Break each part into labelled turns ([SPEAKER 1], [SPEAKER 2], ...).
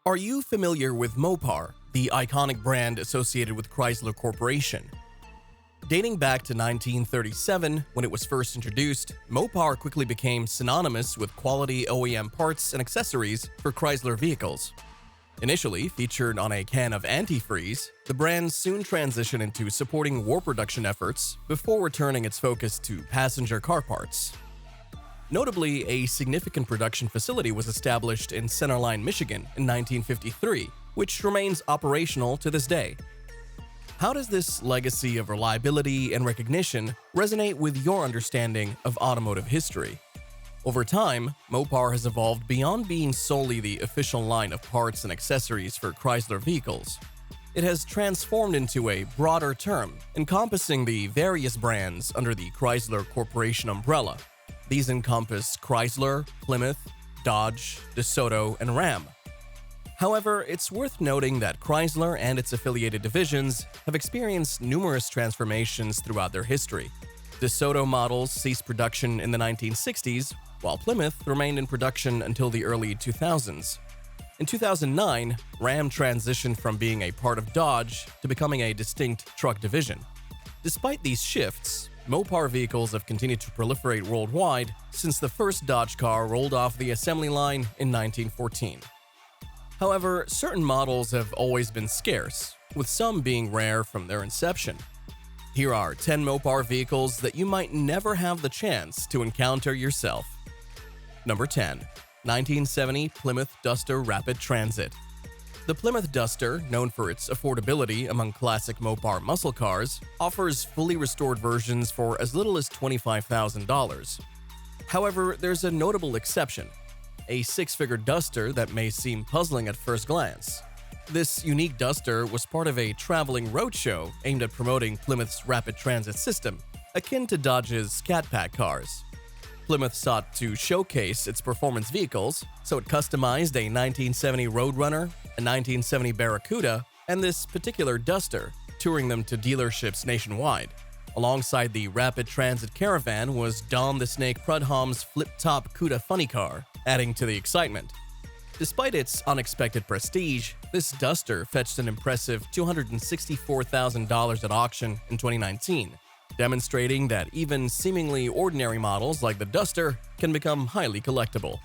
[SPEAKER 1] Are you familiar with Mopar, the iconic brand associated with Chrysler Corporation? Dating back to 1937, when it was first introduced, Mopar quickly became synonymous with quality OEM parts and accessories for Chrysler vehicles. Initially featured on a can of antifreeze, the brand soon transitioned into supporting war production efforts before returning its focus to passenger car parts. Notably, a significant production facility was established in Centerline, Michigan in 1953, which remains operational to this day. How does this legacy of reliability and recognition resonate with your understanding of automotive history? Over time, Mopar has evolved beyond being solely the official line of parts and accessories for Chrysler vehicles. It has transformed into a broader term, encompassing the various brands under the Chrysler Corporation umbrella. These encompass Chrysler, Plymouth, Dodge, DeSoto, and Ram. However, it's worth noting that Chrysler and its affiliated divisions have experienced numerous transformations throughout their history. DeSoto models ceased production in the 1960s, while Plymouth remained in production until the early 2000s. In 2009, Ram transitioned from being a part of Dodge to becoming a distinct truck division. Despite these shifts, Mopar vehicles have continued to proliferate worldwide since the first Dodge car rolled off the assembly line in 1914. However, certain models have always been scarce, with some being rare from their inception. Here are 10 Mopar vehicles that you might never have the chance to encounter yourself. Number 10. 1970 Plymouth Duster Rapid Transit. The Plymouth Duster, known for its affordability among classic Mopar muscle cars, offers fully restored versions for as little as $25,000. However, there's a notable exception: a six-figure Duster that may seem puzzling at first glance. This unique Duster was part of a traveling roadshow aimed at promoting Plymouth's rapid transit system, akin to Dodge's Cat Pack cars. Plymouth sought to showcase its performance vehicles, so it customized a 1970 Roadrunner, a 1970 Barracuda, and this particular Duster, touring them to dealerships nationwide. Alongside the Rapid Transit Caravan was Don the Snake Prudhomme's flip-top Cuda funny car, adding to the excitement. Despite its unexpected prestige, this Duster fetched an impressive $264,000 at auction in 2019. Demonstrating that even seemingly ordinary models like the Duster can become highly collectible.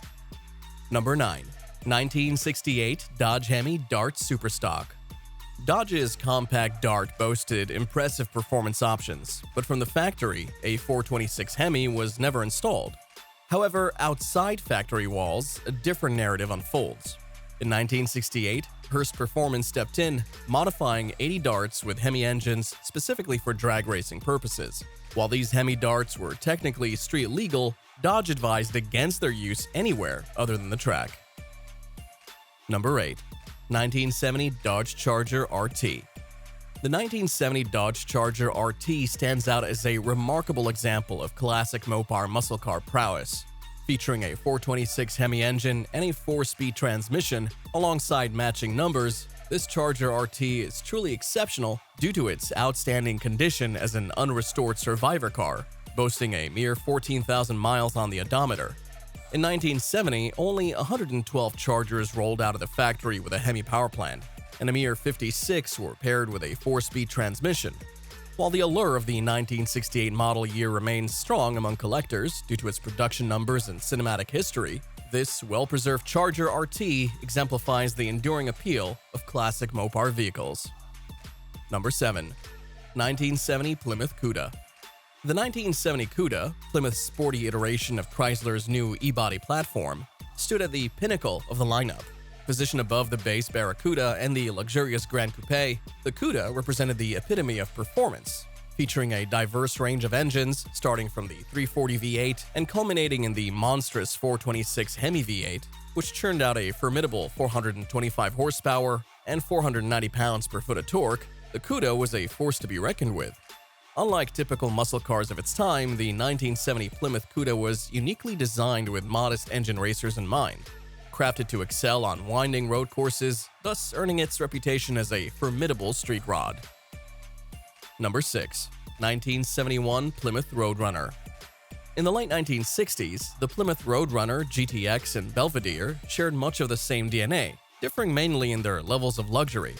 [SPEAKER 1] Number 9. 1968 Dodge Hemi Dart Superstock. Dodge's compact Dart boasted impressive performance options, but from the factory, a 426 Hemi was never installed. However, outside factory walls, a different narrative unfolds. In 1968, Hurst Performance stepped in, modifying 80 darts with Hemi engines specifically for drag racing purposes. While these Hemi darts were technically street legal, Dodge advised against their use anywhere other than the track. Number 8. 1970 Dodge Charger RT. The 1970 Dodge Charger RT stands out as a remarkable example of classic Mopar muscle car prowess. Featuring a 426 Hemi engine and a 4-speed transmission alongside matching numbers, this Charger RT is truly exceptional due to its outstanding condition as an unrestored survivor car, boasting a mere 14,000 miles on the odometer. In 1970, only 112 Chargers rolled out of the factory with a Hemi power plant, and a mere 56 were paired with a 4-speed transmission. While the allure of the 1968 model year remains strong among collectors due to its production numbers and cinematic history, this well-preserved Charger RT exemplifies the enduring appeal of classic Mopar vehicles. Number 7. 1970 Plymouth Cuda. The 1970 Cuda, Plymouth's sporty iteration of Chrysler's new E-body platform, stood at the pinnacle of the lineup. Positioned above the base Barracuda and the luxurious Grand Coupe, the Cuda represented the epitome of performance, featuring a diverse range of engines starting from the 340 V8 and culminating in the monstrous 426 Hemi V8, which churned out a formidable 425 horsepower and 490 pounds-per-foot of torque. The Cuda was a force to be reckoned with. Unlike typical muscle cars of its time, the 1970 Plymouth Cuda was uniquely designed with modest engine racers in mind. Crafted to excel on winding road courses, thus earning its reputation as a formidable street rod. Number 6. 1971 Plymouth Roadrunner. In the late 1960s, the Plymouth Roadrunner, GTX, and Belvedere shared much of the same DNA, differing mainly in their levels of luxury.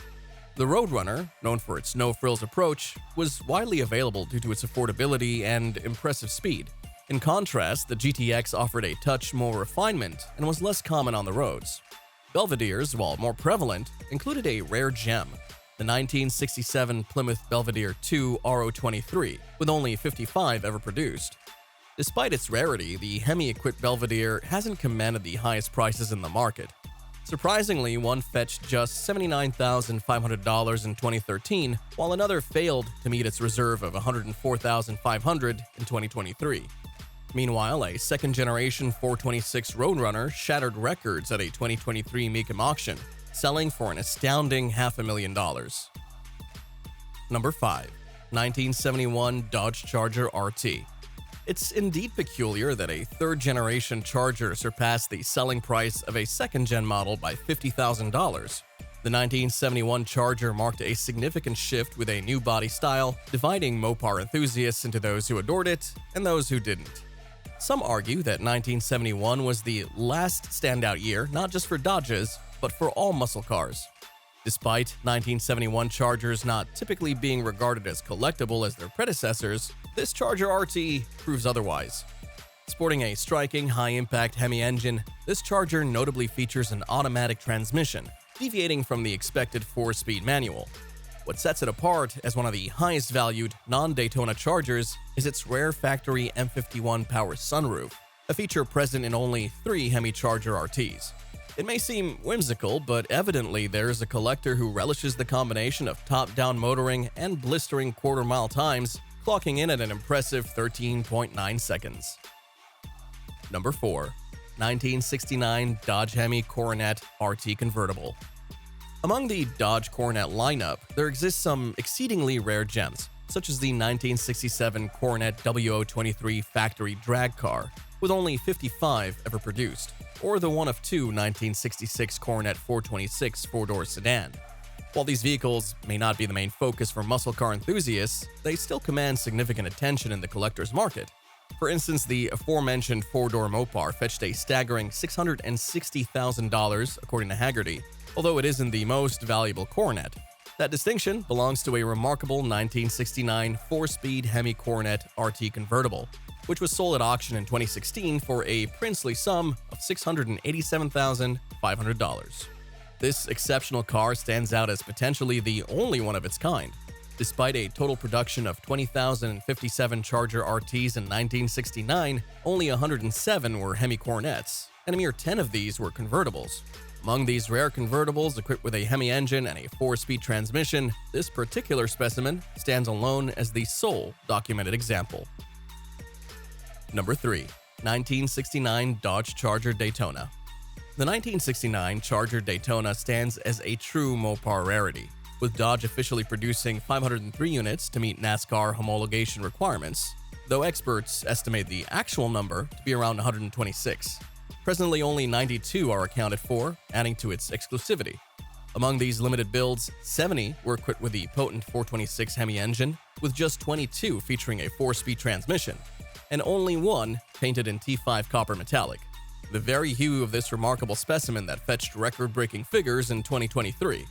[SPEAKER 1] The Roadrunner, known for its no-frills approach, was widely available due to its affordability and impressive speed. In contrast, the GTX offered a touch more refinement and was less common on the roads. Belvederes, while more prevalent, included a rare gem, the 1967 Plymouth Belvedere 2 RO23, with only 55 ever produced. Despite its rarity, the Hemi-equipped Belvedere hasn't commanded the highest prices in the market. Surprisingly, one fetched just $79,500 in 2013, while another failed to meet its reserve of $104,500 in 2023. Meanwhile, a second-generation 426 Roadrunner shattered records at a 2023 Mecum auction, selling for an astounding $500,000. Number 5. 1971 Dodge Charger RT. It's indeed peculiar that a third-generation Charger surpassed the selling price of a second-gen model by $50,000. The 1971 Charger marked a significant shift with a new body style, dividing Mopar enthusiasts into those who adored it and those who didn't. Some argue that 1971 was the last standout year not just for Dodges, but for all muscle cars. Despite 1971 Chargers not typically being regarded as collectible as their predecessors, this Charger RT proves otherwise. Sporting a striking high-impact Hemi engine, this Charger notably features an automatic transmission, deviating from the expected 4-speed manual. What sets it apart as one of the highest-valued non-Daytona Chargers is its rare factory M51 power sunroof, a feature present in only 3 Hemi Charger RTs. It may seem whimsical, but evidently there is a collector who relishes the combination of top-down motoring and blistering quarter-mile times, clocking in at an impressive 13.9 seconds. Number 4. 1969 Dodge Hemi Coronet RT Convertible. Among the Dodge Coronet lineup, there exists some exceedingly rare gems, such as the 1967 Coronet WO23 factory drag car, with only 55 ever produced, or the one of 2 1966 Coronet 426 four-door sedan. While these vehicles may not be the main focus for muscle car enthusiasts, they still command significant attention in the collector's market. For instance, the aforementioned four-door Mopar fetched a staggering $660,000 according to Haggerty, although it isn't the most valuable Coronet. That distinction belongs to a remarkable 1969 4-speed Hemi Coronet RT Convertible, which was sold at auction in 2016 for a princely sum of $687,500. This exceptional car stands out as potentially the only one of its kind. Despite a total production of 20,057 Charger RTs in 1969, only 107 were Hemi Coronets, and a mere 10 of these were convertibles. Among these rare convertibles equipped with a Hemi engine and a 4-speed transmission, this particular specimen stands alone as the sole documented example. Number 3. 1969 Dodge Charger Daytona. The 1969 Charger Daytona stands as a true Mopar rarity, with Dodge officially producing 503 units to meet NASCAR homologation requirements, though experts estimate the actual number to be around 126. Presently, only 92 are accounted for, adding to its exclusivity. Among these limited builds, 70 were equipped with the potent 426 Hemi engine, with just 22 featuring a 4-speed transmission, and only one painted in T5 copper metallic, the very hue of this remarkable specimen that fetched record-breaking figures in 2023.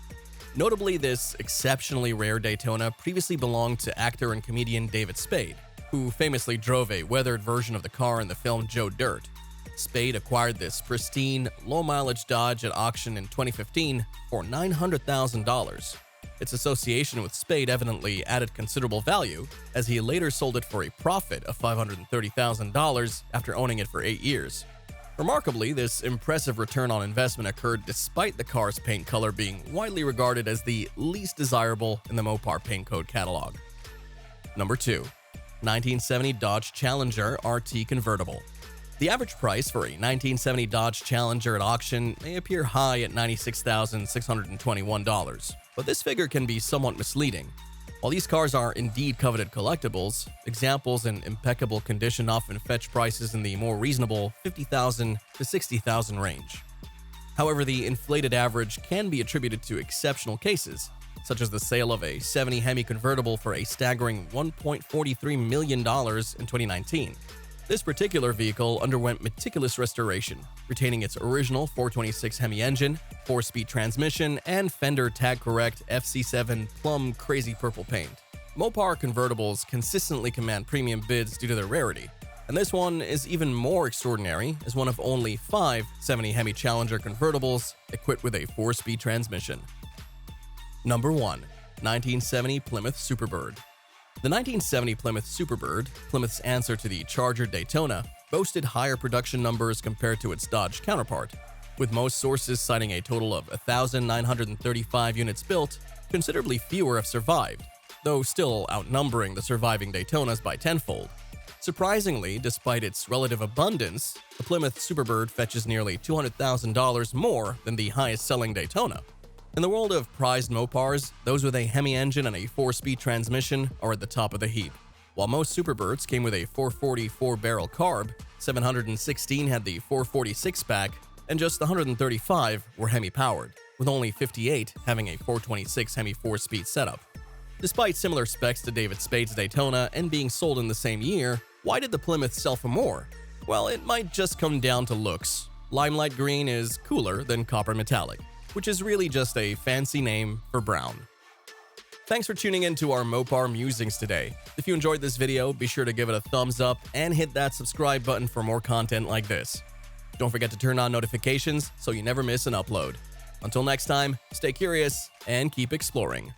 [SPEAKER 1] Notably, this exceptionally rare Daytona previously belonged to actor and comedian David Spade, who famously drove a weathered version of the car in the film Joe Dirt. Spade acquired this pristine, low-mileage Dodge at auction in 2015 for $900,000. Its association with Spade evidently added considerable value, as he later sold it for a profit of $530,000 after owning it for 8 years. Remarkably, this impressive return on investment occurred despite the car's paint color being widely regarded as the least desirable in the Mopar paint code catalog. Number 2. 1970 Dodge Challenger RT Convertible. The average price for a 1970 Dodge Challenger at auction may appear high at $96,621, but this figure can be somewhat misleading. While these cars are indeed coveted collectibles, examples in impeccable condition often fetch prices in the more reasonable $50,000 to $60,000 range. However, the inflated average can be attributed to exceptional cases, such as the sale of a 70 Hemi convertible for a staggering $1.43 million in 2019. This particular vehicle underwent meticulous restoration, retaining its original 426 Hemi engine, 4-speed transmission, and Fender Tag Correct FC7 plum crazy purple paint. Mopar convertibles consistently command premium bids due to their rarity, and this one is even more extraordinary as one of only 5 70 Hemi Challenger convertibles equipped with a 4-speed transmission. Number 1. 1970 Plymouth Superbird. The 1970 Plymouth Superbird, Plymouth's answer to the Charger Daytona, boasted higher production numbers compared to its Dodge counterpart, with most sources citing a total of 1,935 units built. Considerably fewer have survived, though still outnumbering the surviving Daytonas by tenfold. Surprisingly, despite its relative abundance, the Plymouth Superbird fetches nearly $200,000 more than the highest-selling Daytona. In the world of prized Mopars, those with a Hemi engine and a 4-speed transmission are at the top of the heap. While most Superbirds came with a 440 4-barrel carb, 716 had the 446 pack, and just 135 were Hemi-powered, with only 58 having a 426 Hemi 4-speed setup. Despite similar specs to David Spade's Daytona and being sold in the same year, why did the Plymouth sell for more? Well, it might just come down to looks. Limelight green is cooler than copper metallic, which is really just a fancy name for brown. Thanks for tuning in to our Mopar musings today. If you enjoyed this video, be sure to give it a thumbs up and hit that subscribe button for more content like this. Don't forget to turn on notifications so you never miss an upload. Until next time, stay curious and keep exploring.